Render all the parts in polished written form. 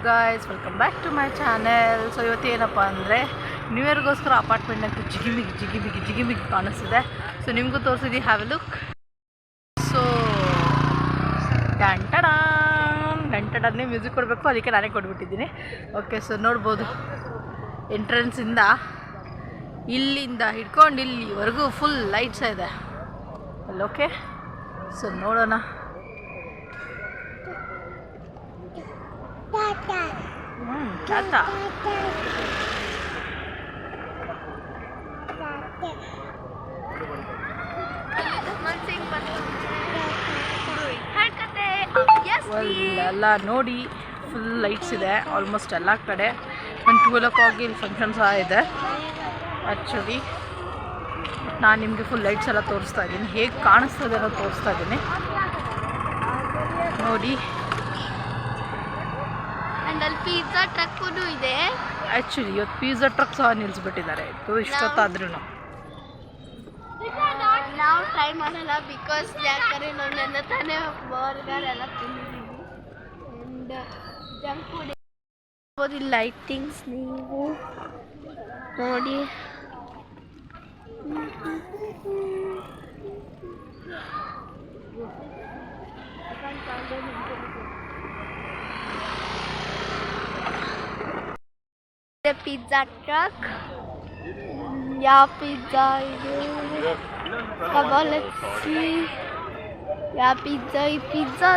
Guys, welcome back to my channel. So ಇವತ್ತು ಏನಪ್ಪ ಅಂದರೆ ನ್ಯೂ ಇಯರ್ಗೋಸ್ಕರ ಅಪಾರ್ಟ್ಮೆಂಟ್ನಾಗ ಜಿಗಿಮಿಗಿ ಕಾಣಿಸ್ತಿದೆ. ಸೊ ನಿಮಗೂ ತೋರಿಸಿದ್ವಿ, ಹ್ಯಾವ್ ಎ ಲುಕ್. ಸೊ ಗಂಟಡನ್ನೇ ಮ್ಯೂಸಿಕ್ ಕೊಡಬೇಕು, ಅದಕ್ಕೆ ನಾನೇ ಕೊಟ್ಬಿಟ್ಟಿದ್ದೀನಿ. ಓಕೆ, ಸೊ ನೋಡ್ಬೋದು ಎಂಟ್ರೆನ್ಸಿಂದ ಇಲ್ಲಿಂದ ಹಿಡ್ಕೊಂಡು ಇಲ್ಲಿವರೆಗೂ ಫುಲ್ ಲೈಟ್ಸ್ ಇದೆ ಅಲ್ಲಿ. ಓಕೆ, ಸೊ ನೋಡೋಣ. ಟಾಟಾ. ಎಲ್ಲ ನೋಡಿ ಫುಲ್ ಲೈಟ್ಸ್ ಇದೆ ಆಲ್ಮೋಸ್ಟ್ ಎಲ್ಲ ಕಡೆ. ಒಂದು 12 o'clock ಇಲ್ಲಿ ಫಂಕ್ಷನ್ ಸಹ ಇದೆ ಆ್ಯಕ್ಚುಲಿ. ನಾನು ನಿಮಗೆ ಫುಲ್ ಲೈಟ್ಸ್ ಎಲ್ಲ ತೋರಿಸ್ತಾ ಇದ್ದೀನಿ, ಹೇಗೆ ಕಾಣಿಸ್ತದೆ ಅನ್ನೋದು ತೋರಿಸ್ತಾ ಇದ್ದೀನಿ ನೋಡಿ. ಅಲ್ಲಿ ಪಿಜ್ಜಾ ಟ್ರಕ್ ಇದೆ. ಆ್ಯಕ್ಚುಲಿ ಇವತ್ತು ಪಿಜ್ಜಾ ಟ್ರಕ್ ಸಹ ನಿಲ್ಲಿಸ್ಬಿಟ್ಟಿದ್ದಾರೆ ಇಷ್ಟೊತ್ತಾದ್ರೂ. ನಾವು ಟ್ರೈ ಮಾಡಲ್ಲ, ಬಿಕಾಸ್ ಯಾಕಂದರೆ ನಾವೆಲ್ಲ ತಾನೇ ಬರ್ಗರ್ ಎಲ್ಲ ತಿಂದಿದ್ದೀವಿ ಆ್ಯಂಡ್ ಜಂಕ್ ಫುಡ್. ಈ ಲೈಟಿಂಗ್ಸ್ ನೀವು ನೋಡಿ. ಪಿಜ್ಜಾ ಟ್ರಕ್, ಯಾವ ಪಿಜ್ಜಾ ಇದು? ಕಬಾಲಚ್ಚಿ ಯಾವ ಪಿಜ್ಜಾ? ಈ pizza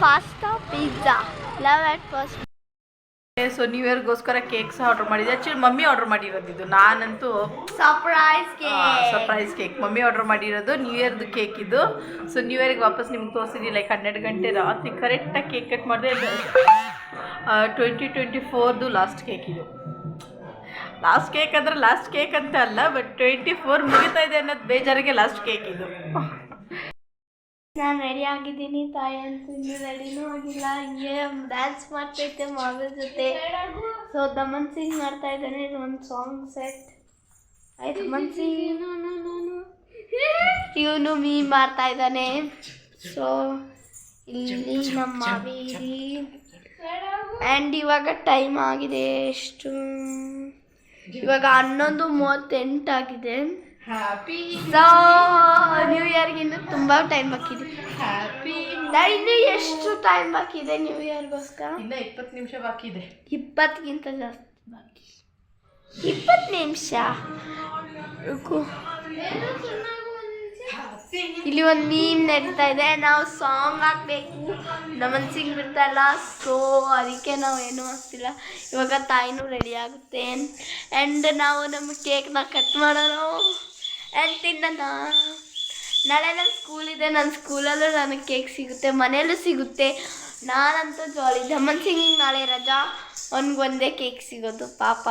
pasta pizza, love at first. So new ಇಯರ್ಗೋಸ್ಕರ ಕೇಕ್ ಸಹ ಆರ್ಡರ್ ಮಾಡಿದ್ದೆ. ಆ್ಯಕ್ಚುಲಿ ಮಮ್ಮಿ ಆರ್ಡರ್ ಮಾಡಿರೋದಿದ್ದು, ನಾನಂತೂ ಸರ್ಪ್ರೈಸ್ ಕೇಕ್ ಮಮ್ಮಿ ಆರ್ಡರ್ ಮಾಡಿರೋದು. ನ್ಯೂ ಇಯರ್ದು ಕೇಕ್ ಇದು. ಸೊ ನ್ಯೂ ಇಯರ್ಗೆ ವಾಪಸ್ ನಿಮ್ಗೆ ತೋರಿಸಿದ್ವಿ, ಲೈಕ್ 12 ಗಂಟೆ ರಾತ್ರಿ ಕರೆಕ್ಟಾಗಿ ಕೇಕ್ ಕಟ್ ಮಾಡಿದೆ. 2024 ಲಾಸ್ಟ್ ಕೇಕ್ ಇದು. ಲಾಸ್ಟ್ ಕೇಕ್ ಅಂದರೆ ಲಾಸ್ಟ್ ಕೇಕ್ ಅಂತ ಅಲ್ಲ, ಬಟ್ 24 ಮುಗಿತಾ ಇದೆ ಅನ್ನೋದು ಬೇಜಾರಿಗೆ ಲಾಸ್ಟ್ ಕೇಕ್ ಇದು. ನಾನು ರೆಡಿ ಆಗಿದ್ದೀನಿ, ತಾಯಿ ಅಂತ ಇನ್ನೂ ರೆಡಿನೂ ಆಗಿಲ್ಲ. ಹಿಂಗೆ ಡ್ಯಾನ್ಸ್ ಮಾಡ್ತೈತೆ ಮಗಳ ಜೊತೆ. ಸೊ ದಮನ್ ಸಿಂಗ್ ಮಾಡ್ತಾ ಇದ್ದಾನೆ ಒಂದು ಸಾಂಗ್ ಸೆಟ್ ಆಯ್ತು. ದಮನ್ ಸಿಂಗ್ ಇವನು ಮೀ ಮಾಡ್ತಾ ಇದ್ದಾನೆ. ಸೊ ಇಲ್ಲಿ ನಮ್ಮ ಮಾವೇರಿ. ಆ್ಯಂಡ್ ಇವಾಗ ಟೈಮ್ ಆಗಿದೆ ಎಷ್ಟು? ಇವಾಗ 11:38 ಆಗಿದೆ. ಹ್ಯಾಪಿ ಸೊ ನ್ಯೂ ಇಯರ್ಗೆ ಇನ್ನೂ ತುಂಬ ಟೈಮ್ ಬಾಕಿದೆ. ಇನ್ನೂ ಎಷ್ಟು ಟೈಮ್ ಬಾಕಿ ಇದೆ ನ್ಯೂ ಇಯರ್ಗೋಸ್ಕರ? ಇನ್ನು 20 ನಿಮಿಷ ಬಾಕಿ ಇದೆ. 20ಗಿಂತ ಜಾಸ್ತಿ ಬಾಕಿ. 20 ನಿಮಿಷ. ಇಲ್ಲಿ ಒಂದು ಮೀಮ್ ನಡೀತಾ ಇದೆ, ನಾವು ಸಾಂಗ್ ಹಾಕಬೇಕು, ದಮನ್ ಸಿಂಗ್ ಬಿಡ್ತಾ ಇಲ್ಲ. ಸೊ ಅದಕ್ಕೆ ನಾವು ಏನೂ ಆಗ್ತಿಲ್ಲ. ಇವಾಗ ತಾಯಿನೂ ರೆಡಿ ಆಗುತ್ತೆ ಆ್ಯಂಡ್ ನಾವು ನಮ್ಮ ಕೇಕ್ನ ಕಟ್ ಮಾಡೋಣ ಆ್ಯಂಡ್ ತಿನ್ನೋಣ. ನಾಳೆ ನನ್ನ ಸ್ಕೂಲ್ ಇದೆ, ನನ್ನ ಸ್ಕೂಲಲ್ಲೂ ನನಗೆ ಕೇಕ್ ಸಿಗುತ್ತೆ, ಮನೆಯಲ್ಲೂ ಸಿಗುತ್ತೆ. ನಾನಂತೂ ಜಾಲಿ. ದಮನ್ ಸಿಂಗಿಗೆ ನಾಳೆ ರಜಾ, ಒಂದೇ ಕೇಕ್ ಸಿಗೋದು ಪಾಪ.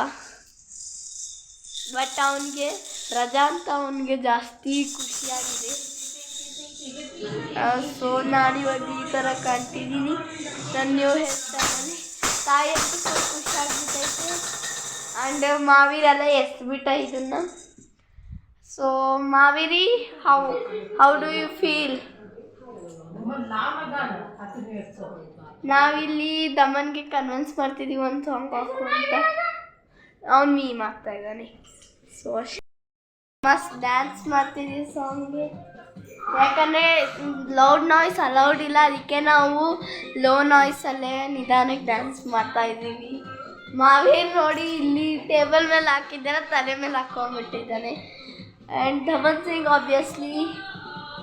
ಬಟ್ ಅವನಿಗೆ ರಜಾ ಅಂತ ಅವನಿಗೆ ಜಾಸ್ತಿ ಖುಷಿಯಾಗಿದೆ. ಸೊ ನಾನಿವಾಗ ಈ ಥರ ಕಾಣ್ತಿದ್ದೀನಿ ನನ್ನ ನ್ಯೂ ಹೇರ್ ಸ್ಟೈಲಲ್ಲಿ. ತಾಯಿ ಅಂತೂ ಸ್ವಲ್ಪ ಖುಷಿಯಾಗ್ಬಿಟ್ಟೈತೆ ಆ್ಯಂಡ್ ಮಾವಿರೆಲ್ಲ ಎಸ್ಬಿಟ್ಟ ಇದನ್ನು. ಸೊ ಮಾವಿರಿ, ಹೌ ಡು ಯು ಫೀಲ್? ನಾವಿಲ್ಲಿ ದಮನ್ಗೆ ಕನ್ವಿನ್ಸ್ ಮಾಡ್ತಿದ್ದೀವಿ ಒಂದು ಸಾಂಗ್ ಹಾಕು ಅಂತ. ಅವ್ನು ಮೀಮ್ ಆಗ್ತಾ ಇದ್ದಾನೆ. ಸೊ ಮಸ್ತ್ ಡ್ಯಾನ್ಸ್ ಮಾಡ್ತಿದ್ದೀವಿ ಸಾಂಗ್ಗೆ. ಯಾಕಂದರೆ ಲೌಡ್ ನಾಯ್ಸ್ ಅಲೌಡ್ ಇಲ್ಲ, ಅದಕ್ಕೆ ನಾವು ಲೋ ನಾಯ್ಸಲ್ಲೇ ನಿಧಾನಕ್ಕೆ ಡ್ಯಾನ್ಸ್ ಮಾಡ್ತಾಯಿದ್ದೀವಿ. ಮಾವೇನು ನೋಡಿ ಇಲ್ಲಿ ಟೇಬಲ್ ಮೇಲೆ ಹಾಕಿದ್ದಾನೆ, ತಲೆ ಮೇಲೆ ಹಾಕ್ಕೊಂಡ್ಬಿಟ್ಟಿದ್ದಾನೆ. ಆ್ಯಂಡ್ ದಮನ್ ಸಿಂಗ್ ಆಬ್ವಿಯಸ್ಲಿ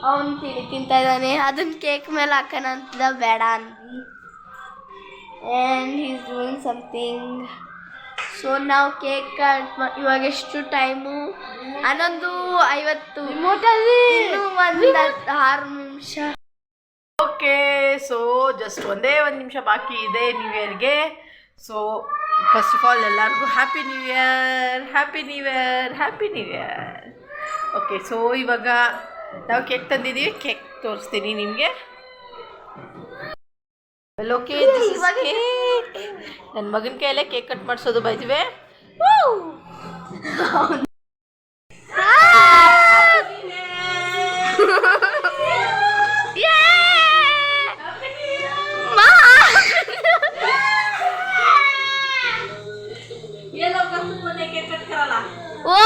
ಅವನು ತಿಂತಾ ಇದ್ದಾನೆ. ಅದನ್ನು ಕೇಕ್ ಮೇಲೆ ಹಾಕೋಣ ಅಂತಿದ್ದ, ಬೇಡ ಅಂದ್ವಿ. And he is doing something. So ನಾವು ಕೇಕ್ ಕಟ್ ಇವಾಗ ಎಷ್ಟು ಟೈಮು? 11:50. ಇನ್ನೂ ಒಂದು 6 ನಿಮಿಷ. ಓಕೆ, ಸೊ ಜಸ್ಟ್ ಒಂದೇ 1 ನಿಮಿಷ ಬಾಕಿ ಇದೆ ನ್ಯೂ ಇಯರ್ಗೆ. ಸೊ ಫಸ್ಟ್ ಆಫ್ ಆಲ್ ಎಲ್ಲರಿಗೂ happy new year, happy new year, happy new year. Okay, so ಇವಾಗ ನಾವು ಕೇಕ್ ತಂದಿದ್ದೀವಿ, ಕೇಕ್ ತೋರಿಸ್ತೀನಿ ನಿಮಗೆ. ಓಕೆ, ನನ್ನ ಮಗನ ಕೈಯಲ್ಲೇ ಕೇಕ್ ಕಟ್ ಮಾಡಿಸೋದು ಬೈದಿವೆ. ಕೇಕ್ ಕಟ್ ಕರಲ್ಲ ಓ